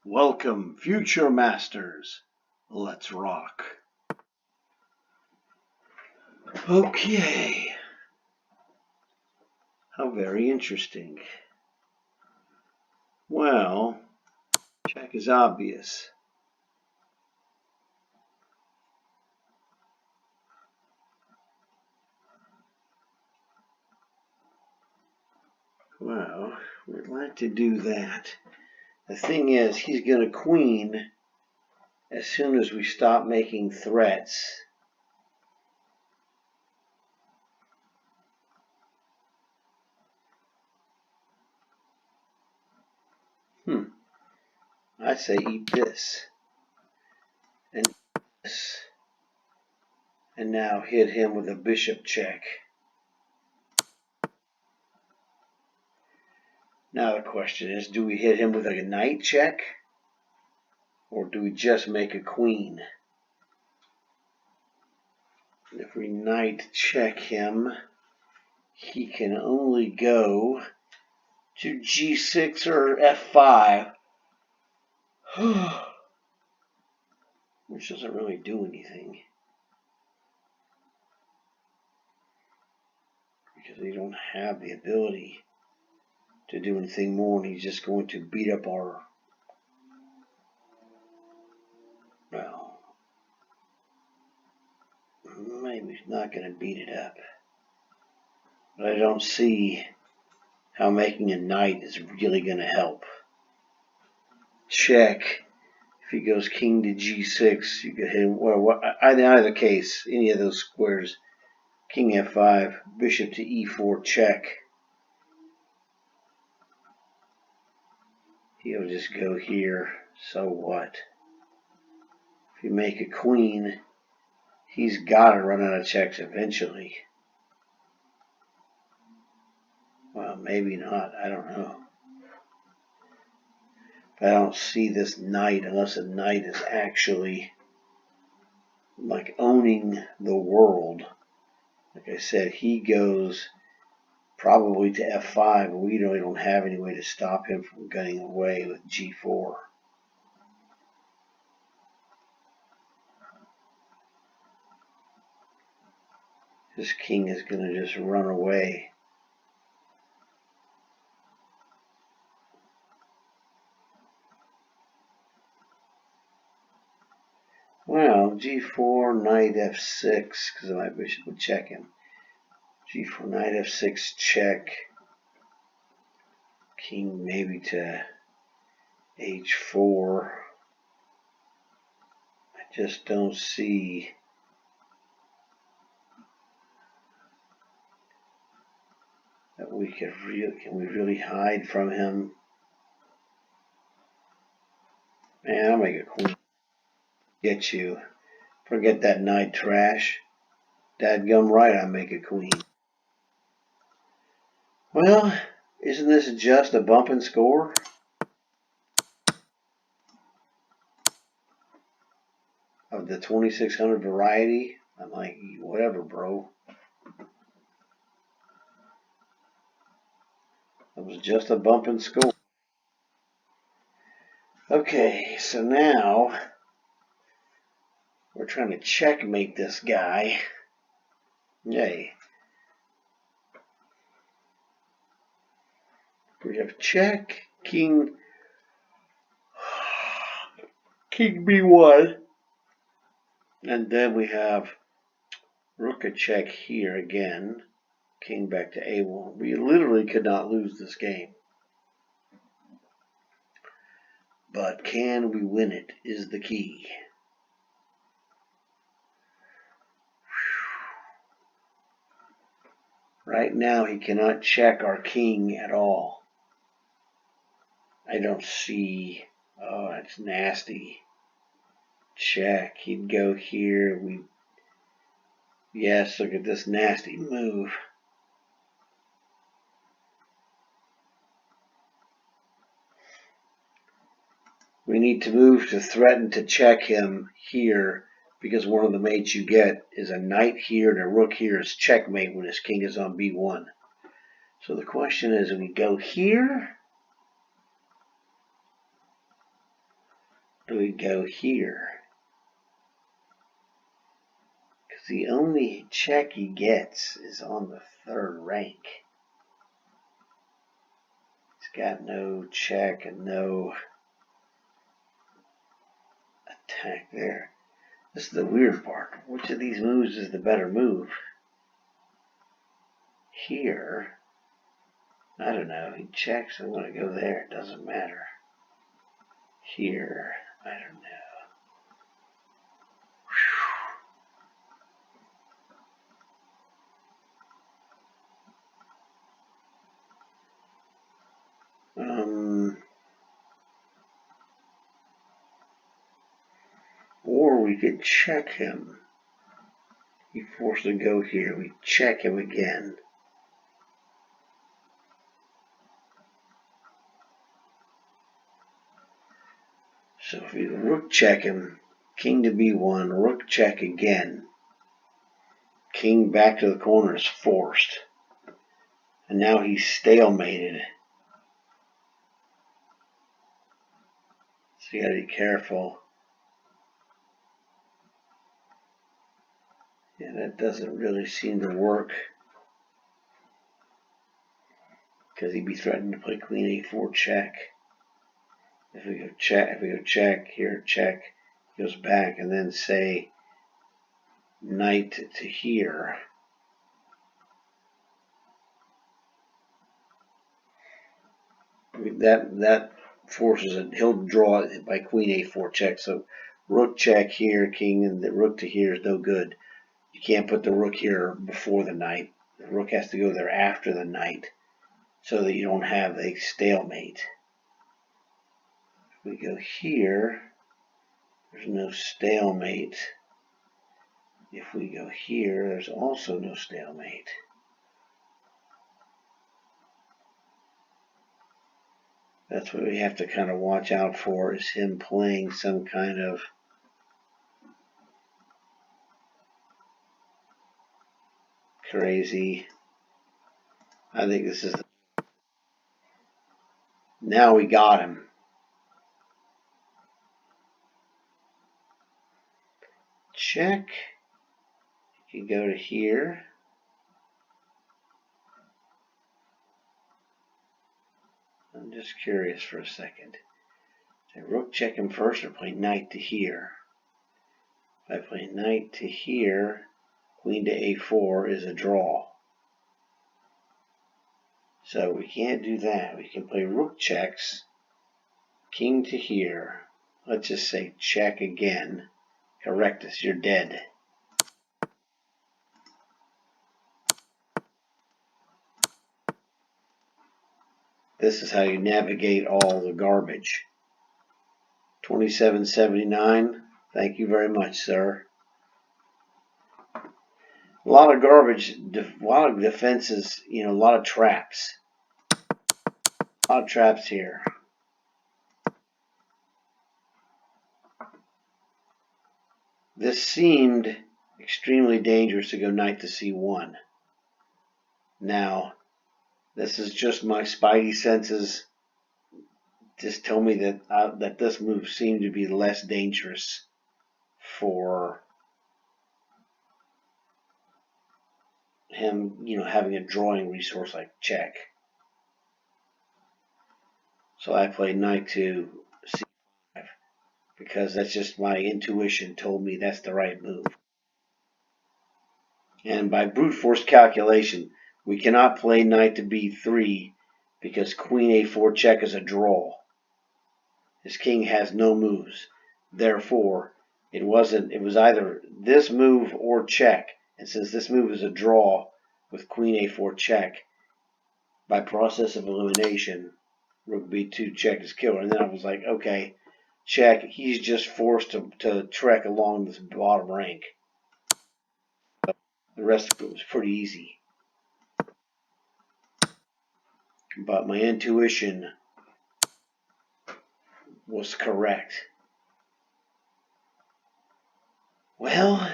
Welcome, future masters. Let's rock. Okay. How very interesting. Well, check is obvious. Well, we'd like to do that. The thing is, he's going to queen as soon as we stop making threats. I say eat this. And this. And now hit him with a bishop check. Now the question is, do we hit him with a knight check? Or do we just make a queen? If we knight check him, he can only go to g6 or f5. Which doesn't really do anything. Because we don't have the ability to do anything more, and he's just going to beat up our... Well, maybe he's not going to beat it up. But I don't see how making a knight is really going to help. Check. If he goes king to g6, you could hit him. Well, in either case, any of those squares, king f5, bishop to e4, check. He'll just go here. So what? If you make a queen, he's got to run out of checks eventually. Well, maybe not. I don't know. But I don't see this knight unless a knight is actually like owning the world. Like I said, he goes probably to f5, and we really don't have any way to stop him from getting away with g4. This king is going to just run away. Well, g4, knight f6, because my bishop would check him. g4, knight f6, check. King maybe to h4. I just don't see that we could really, can we really hide from him? Man, I'll make a queen. Get you. Forget that knight trash. Dadgum right, I make a queen. Well, isn't this just a bump and score? Of the 2600 variety? I'm like, whatever, bro. It was just a bump and score. Okay, so now we're trying to checkmate this guy. Yay. We have check, king b1, and then we have rook a check here again, king back to a1. We literally could not lose this game. But can we win it is the key. Right now he cannot check our king at all. I don't see... Oh, that's nasty. Check. He'd go here. Yes, look at this nasty move. We need to move to threaten to check him here, because one of the mates you get is a knight here and a rook here is checkmate when his king is on b1. So the question is, do we go here? do we go here? Because the only check he gets is on the third rank. He's got no check and no attack there. This is the weird part. Which of these moves is the better move? Here, I don't know. He checks. I'm going to go there. It doesn't matter. Here, I don't know. Or we could check him. He's forced to go here. We check him again. So if we rook check him, king to b1, rook check again. King back to the corner is forced. And now he's stalemated. So you gotta be careful. Yeah, that doesn't really seem to work. Because he'd be threatening to play queen a4 check. If we go check, here check, goes back, and then say knight to here. That forces it. He'll draw it by queen a4 check. So rook check here, king, and the rook to here is no good. You can't put the rook here before the knight. The rook has to go there after the knight so that you don't have a stalemate. If we go here, there's no stalemate. If we go here, there's also no stalemate. That's what we have to kind of watch out for, is him playing some kind of crazy. I think this is. Now we got him. Check. You can go to here. I'm just curious for a second. So rook check him first or play knight to here. If I play knight to here, queen to a4 is a draw. So we can't do that. We can play rook checks, king to here. Let's just say check again. Correct us, you're dead. This is how you navigate all the garbage. 2779. Thank you very much, sir. A lot of garbage, a lot of defenses, a lot of traps. A lot of traps here. This seemed extremely dangerous to go knight to c1. Now, this is just my spidey senses just tell me that that this move seemed to be less dangerous for him, having a drawing resource like check. So I played knight to c5 because that's just my intuition told me that's the right move. And by brute force calculation, we cannot play knight to b3 because queen a4 check is a draw. His king has no moves. Therefore, it was either this move or check. And since this move is a draw with queen a4 check, by process of elimination, rook b2 check is killer. And then I was like, okay, check. He's just forced to trek along this bottom rank. The rest of it was pretty easy. But my intuition was correct. Well,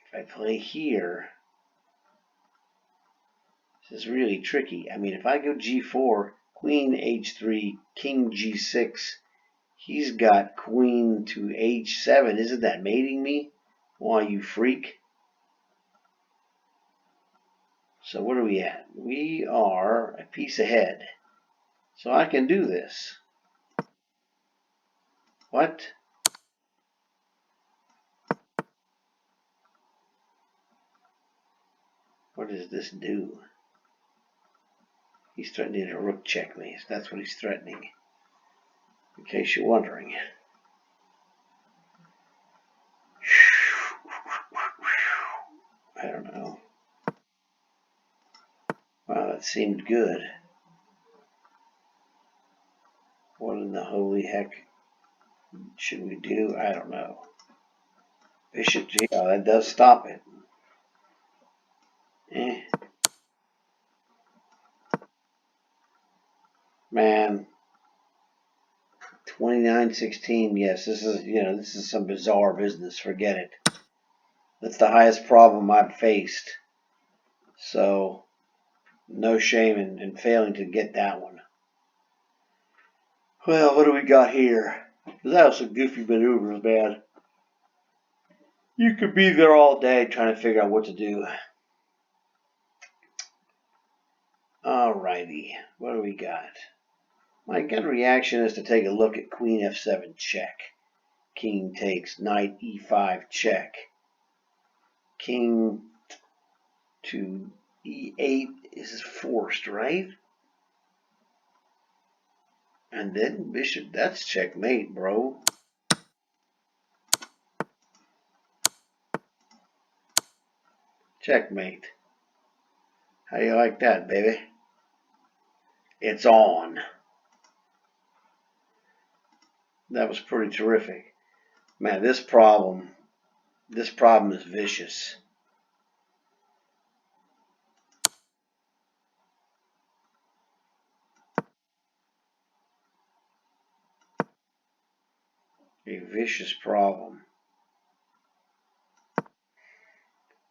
if I play here, this is really tricky. I mean, if I go g4, queen h3, king g6, He's got queen to h7. Isn't that mating me? Why, you freak? So what are we at? We are a piece ahead. So I can do this. What? What does this do? He's threatening to rook check me. That's what he's threatening. In case you're wondering. I don't know. Wow, that seemed good. What in the holy heck should we do? I don't know. Bishop G. Oh, that does stop it. Man. 29-16. Yes, this is some bizarre business. Forget it. That's the highest problem I've faced. So, no shame in failing to get that one. Well, what do we got here? That was some goofy maneuvers, man. You could be there all day trying to figure out what to do. Alrighty, what do we got? My gut reaction is to take a look at Queen F7 check. King takes Knight E5 check. King to E8 is forced, right? And then Bishop, that's checkmate, bro. Checkmate. How do you like that, baby? It's on. That was pretty terrific. Man, this problem is vicious. A vicious problem.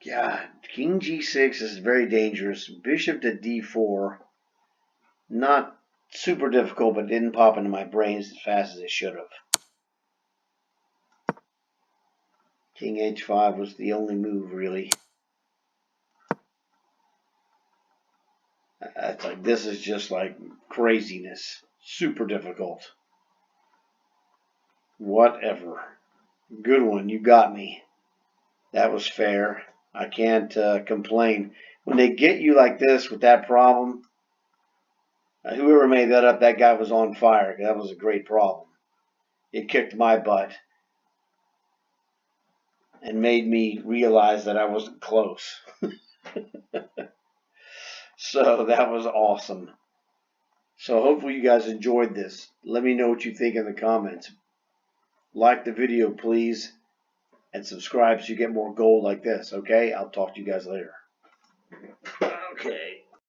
God, King G6 is very dangerous. Bishop to D4, not super difficult, but didn't pop into my brains as fast as it should have. King H5 was the only move, really. It's like, this is just like craziness. Super difficult. Whatever. Good one. You got me. That was fair. I can't complain. When they get you like this with that problem, whoever made that up, that guy was on fire. That was a great problem. It kicked my butt and made me realize that I wasn't close. So that was awesome. So hopefully you guys enjoyed this. Let me know what you think in the comments. Like the video, please, and subscribe so you get more gold like this, okay? I'll talk to you guys later. Okay.